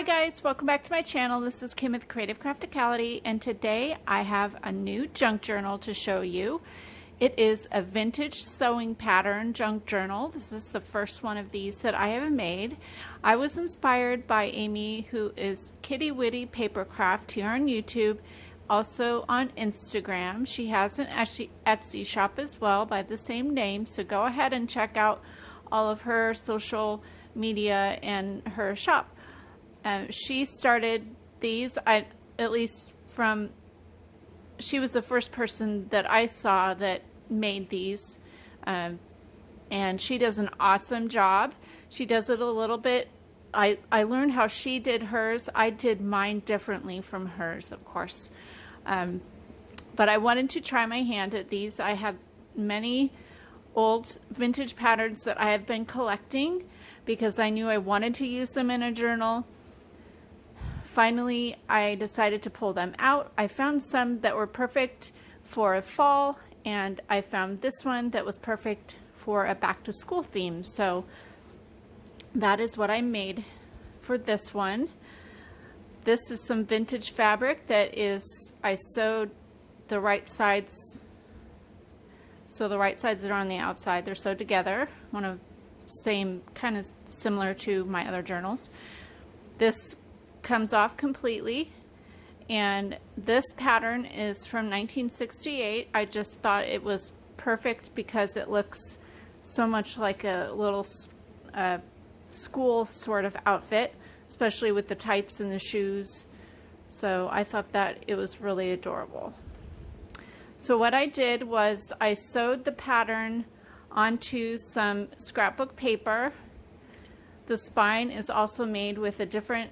Hi guys, welcome back to my channel. This is Kim with Creative Crafticality, and today I have a new junk journal to show you. It is a vintage sewing pattern junk journal. This is the first one of these that I have made. I was inspired by Amy, who is Kitty Witty Papercraft here on YouTube, also on Instagram. She has an Etsy shop as well by the same name, so go ahead and check out all of her social media and her shop. She started these, she was the first person that I saw that made these, and she does an awesome job. She does it a little bit, I learned how she did hers. I did mine differently from hers, of course, but I wanted to try my hand at these. I have many old vintage patterns that I have been collecting because I knew I wanted to use them in a journal. Finally, I decided to pull them out. I found some that were perfect for fall, and I found this one that was perfect for a back-to-school theme. So that is what I made for this one. This is some vintage fabric that is, I sewed the right sides, so the right sides are on the outside. They're sewed together, kind of similar to my other journals. This comes off completely, and this pattern is from 1968. I just thought it was perfect because it looks so much like a little school sort of outfit, especially with the tights and the shoes. So I thought that it was really adorable. So what I did was I sewed the pattern onto some scrapbook paper. The spine is also made with a different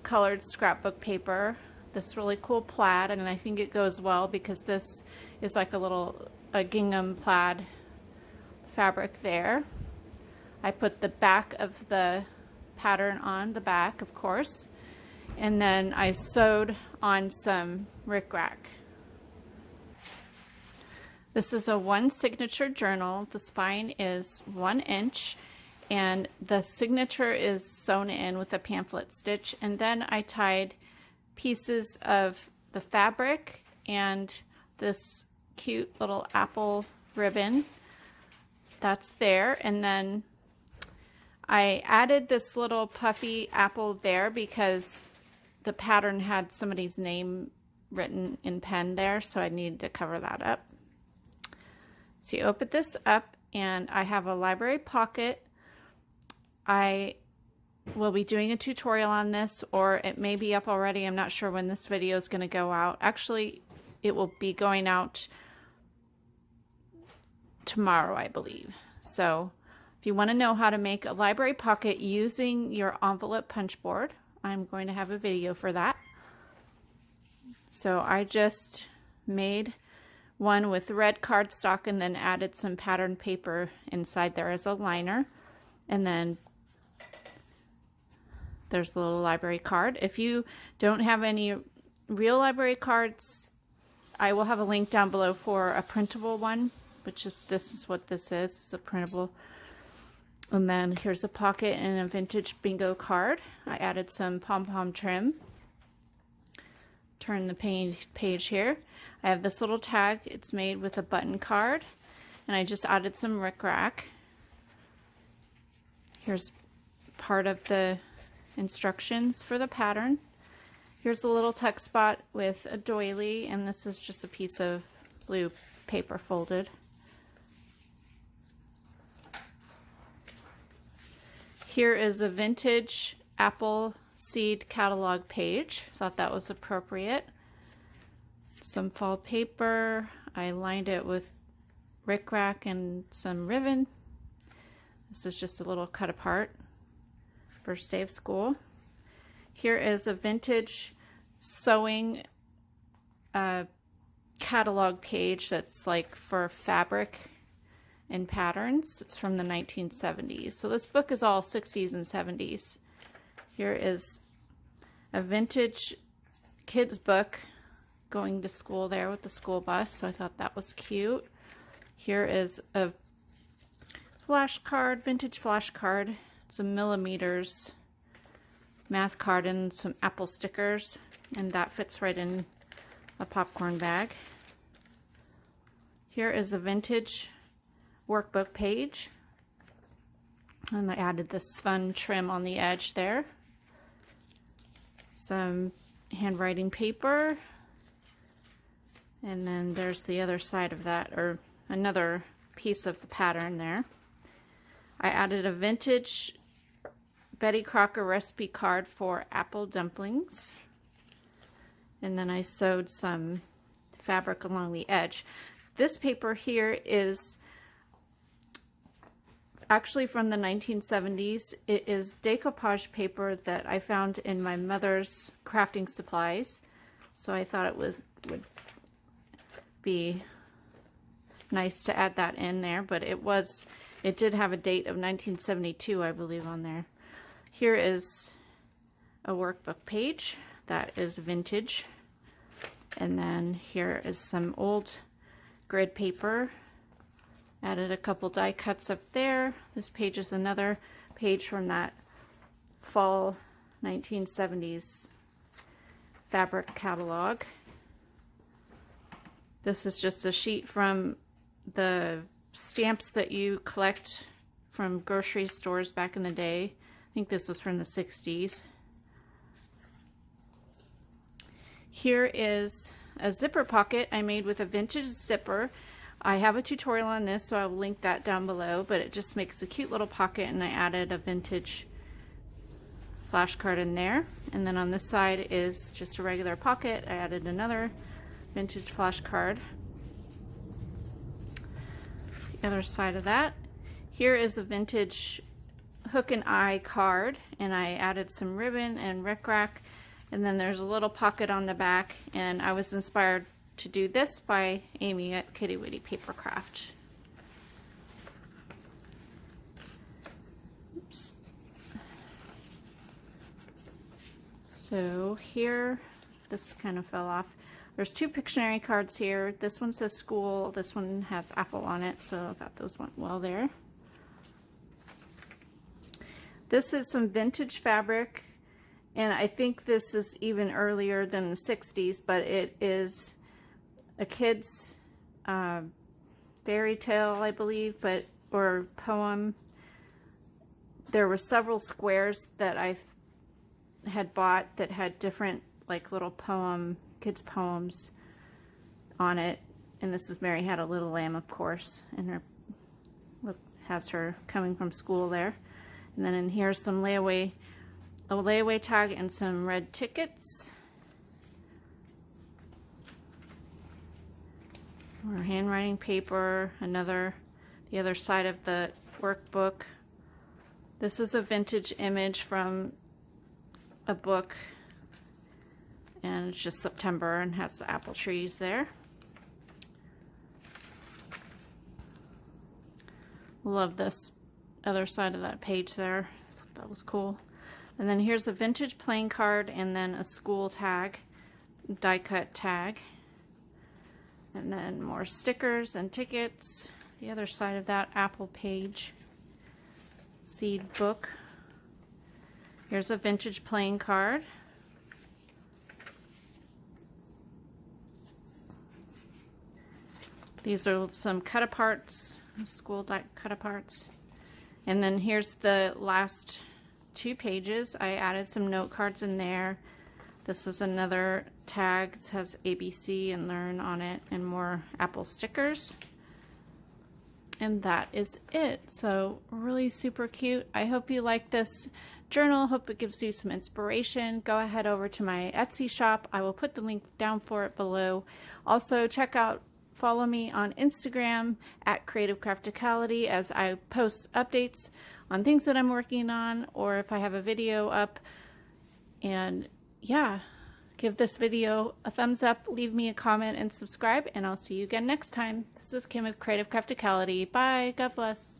colored scrapbook paper, this really cool plaid, and I think it goes well because this is like a gingham plaid fabric there. I put the back of the pattern on the back, of course, and then I sewed on some rickrack. This is a one signature journal. The spine is 1 inch, and the signature is sewn in with a pamphlet stitch, and then I tied pieces of the fabric and this cute little apple ribbon that's there, and then I added this little puffy apple there because the pattern had somebody's name written in pen there, so I needed to cover that up. So you open this up, and I have a library pocket. I will be doing a tutorial on this, or it may be up already. I'm not sure when this video is going to go out. Actually, it will be going out tomorrow, I believe. So if you want to know how to make a library pocket using your envelope punch board, I'm going to have a video for that. So I just made one with red cardstock and then added some pattern paper inside there as a liner, and then there's a little library card. If you don't have any real library cards, I will have a link down below for a printable one, which is, this is what this is. It's a printable. And then here's a pocket and a vintage bingo card. I added some pom-pom trim. Turn the page here. I have this little tag. It's made with a button card, and I just added some rickrack. Here's part of the instructions for the pattern. Here's a little tuck spot with a doily, and this is just a piece of blue paper folded. Here is a vintage apple seed catalog page. Thought that was appropriate. Some fall paper. I lined it with rickrack and some ribbon. This is just a little cut apart. First day of school. Here is a vintage sewing catalog page that's like for fabric and patterns. It's from the 1970s. So this book is all 60s and 70s. Here is a vintage kids book going to school there with the school bus. So I thought that was cute. Here is a flashcard, vintage flashcard. It's a millimeters math card and some apple stickers, and that fits right in a popcorn bag. Here is a vintage workbook page, and I added this fun trim on the edge there. Some handwriting paper, and then there's the other side of that, or another piece of the pattern there. I added a vintage Betty Crocker recipe card for apple dumplings, and then I sewed some fabric along the edge. This paper here is actually from the 1970s. It is decoupage paper that I found in my mother's crafting supplies, so I thought it would be nice to add that in there, but it did have a date of 1972, I believe, on there. Here is a workbook page that is vintage, and then here is some old grid paper. Added a couple die cuts up there. This page is another page from that fall 1970s fabric catalog. This is just a sheet from the stamps that you collect from grocery stores back in the day. I think this was from the 60s. Here is a zipper pocket I made with a vintage zipper. I have a tutorial on this, so I'll link that down below, but it just makes a cute little pocket, and I added a vintage flashcard in there. And then on this side is just a regular pocket. I added another vintage flashcard. The other side of that, here is a vintage hook and eye card, and I added some ribbon and rickrack, and then there's a little pocket on the back, and I was inspired to do this by Amy at Kitty Witty Papercraft. Oops. So here, this kind of fell off. There's two Pictionary cards here. This one says school, this one has apple on it, so I thought those went well there. This is some vintage fabric, and I think this is even earlier than the 60s, but it is a kid's fairy tale, I believe, or poem. There were several squares that I had bought that had different like little kids poems on it, and this is Mary Had a Little Lamb, of course, and her has her coming from school there. And then in here some a layaway tag and some red tickets. More handwriting paper, the other side of the workbook. This is a vintage image from a book, and it's just September and has the apple trees there. Love this other side of that page there. So that was cool. And then here's a vintage playing card, and then a school tag, die cut tag. And then more stickers and tickets. The other side of that apple page. Seed book. Here's a vintage playing card. These are some cut-aparts, school cut-aparts. And then here's the last two pages. I added some note cards in there. This is another tag. It has ABC and Learn on it, and more apple stickers. And that is it. So really super cute. I hope you like this journal. Hope it gives you some inspiration. Go ahead over to my Etsy shop. I will put the link down for it below. Also follow me on Instagram at Creative Crafticality, as I post updates on things that I'm working on, or if I have a video up. And yeah, give this video a thumbs up, leave me a comment, and subscribe, and I'll see you again next time. This is Kim with Creative Crafticality. Bye. God bless.